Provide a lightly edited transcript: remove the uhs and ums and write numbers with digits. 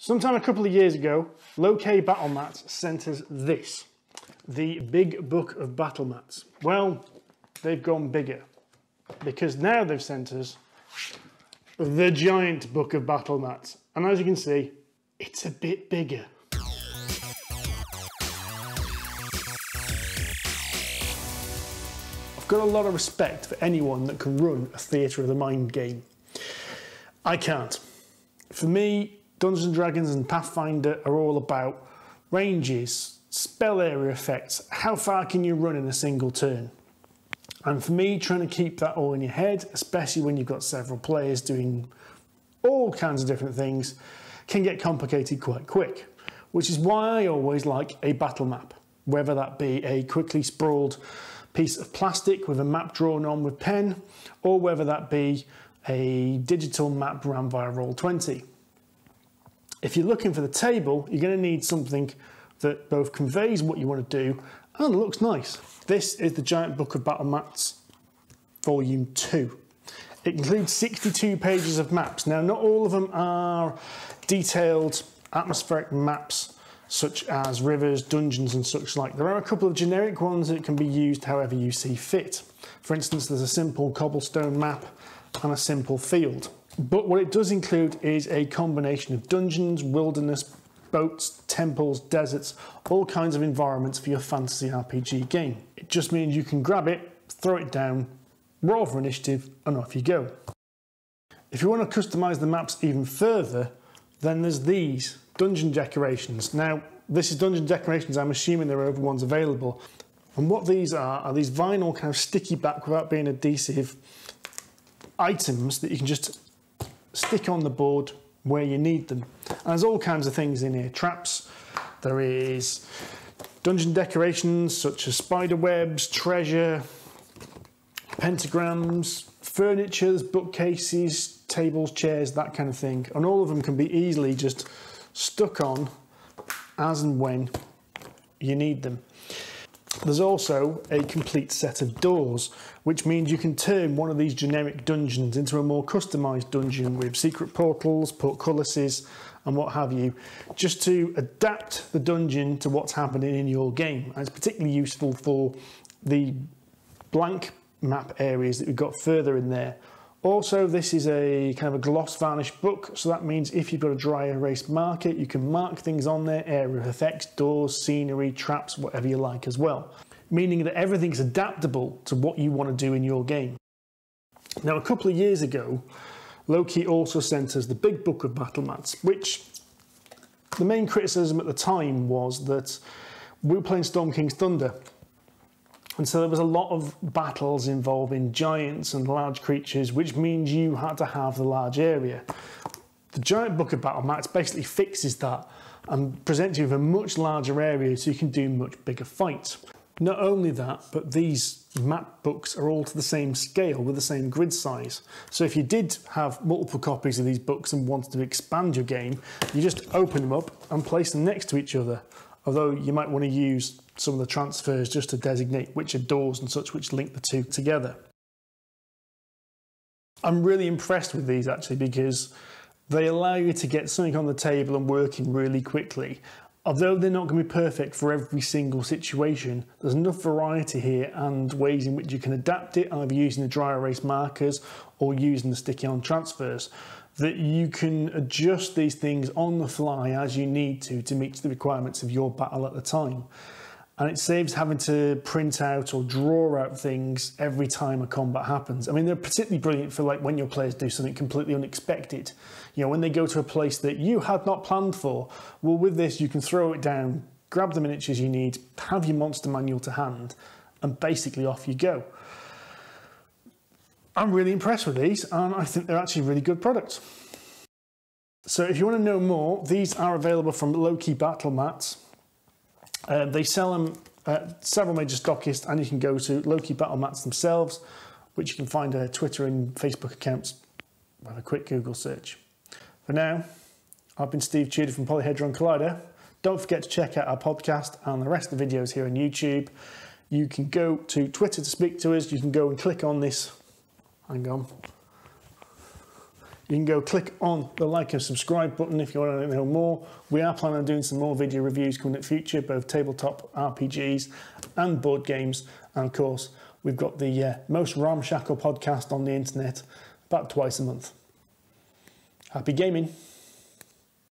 Sometime a couple of years ago, Low-K Battle Mats sent us this, the Big Book of Battle Mats. Well, they've gone bigger, because now they've sent us the Giant Book of Battle Mats. And as you can see, it's a bit bigger. I've got a lot of respect for anyone that can run a theatre of the mind game. I can't. For me, Dungeons & Dragons and Pathfinder are all about ranges, spell area effects, how far can you run in a single turn. And for me, trying to keep that all in your head, especially when you've got several players doing all kinds of different things, can get complicated quite quick, which is why I always like a battle map, whether that be a quickly sprawled piece of plastic with a map drawn on with pen, or whether that be a digital map ran via Roll20. If you're looking for the table, you're going to need something that both conveys what you want to do and looks nice. This is the Giant Book of Battle Mats, Volume 2. It includes 62 pages of maps. Now, not all of them are detailed atmospheric maps, such as rivers, dungeons, and such like. There are a couple of generic ones that can be used however you see fit. For instance, there's a simple cobblestone map and a simple field. But what it does include is a combination of dungeons, wilderness, boats, temples, deserts, all kinds of environments for your fantasy RPG game. It just means you can grab it, throw it down, roll for initiative, and off you go. If you want to customize the maps even further, then there's these dungeon decorations. Now, this is dungeon decorations. I'm assuming there are other ones available. And what these are these vinyl kind of sticky back without being adhesive items that you can just stick on the board where you need them. And there's all kinds of things in here. Traps, there is dungeon decorations such as spider webs, treasure, pentagrams, furniture, bookcases, tables, chairs, that kind of thing. And all of them can be easily just stuck on as and when you need them. There's also a complete set of doors, which means you can turn one of these generic dungeons into a more customized dungeon with secret portals, portcullises, and what have you, just to adapt the dungeon to what's happening in your game. And it's particularly useful for the blank map areas that we've got further in there. Also, this is a kind of a gloss varnish book, so that means if you've got a dry erase marker, you can mark things on there, area of effects, doors, scenery, traps, whatever you like as well. Meaning that everything's adaptable to what you want to do in your game. Now, a couple of years ago, Low-K also sent us the Big Book of Battle Mats, which the main criticism at the time was that we were playing Storm King's Thunder. And so there was a lot of battles involving giants and large creatures, which means you had to have the large area. The Giant Book of Battle Mats basically fixes that and presents you with a much larger area so you can do much bigger fights. Not only that, but these map books are all to the same scale with the same grid size. So if you did have multiple copies of these books and wanted to expand your game, you just open them up and place them next to each other. Although you might want to use some of the transfers just to designate which are doors and such which link the two together. I'm really impressed with these actually because they allow you to get something on the table and working really quickly. Although they're not going to be perfect for every single situation, there's enough variety here and ways in which you can adapt it, either using the dry erase markers or using the sticky on transfers, that you can adjust these things on the fly as you need to meet the requirements of your battle at the time. And it saves having to print out or draw out things every time a combat happens. I mean, they're particularly brilliant for like when your players do something completely unexpected. You know, when they go to a place that you had not planned for. Well, with this, you can throw it down, grab the miniatures you need, have your monster manual to hand, and basically off you go. I'm really impressed with these, and I think they're actually really good products. So if you want to know more, these are available from Low-K Battle Mats. They sell them at several major stockists, and you can go to Low-K Battle Mats themselves, which you can find their Twitter and Facebook accounts with a quick Google search. For now, I've been Steve Tudor from Polyhedron Collider. Don't forget to check out our podcast and the rest of the videos here on YouTube. You can go to Twitter to speak to us. You can go and click on this. Hang on. You can go click on the like and subscribe button if you want to know more. We are planning on doing some more video reviews coming in the future, both tabletop RPGs and board games. And of course, we've got the most ramshackle podcast on the internet about twice a month. Happy gaming.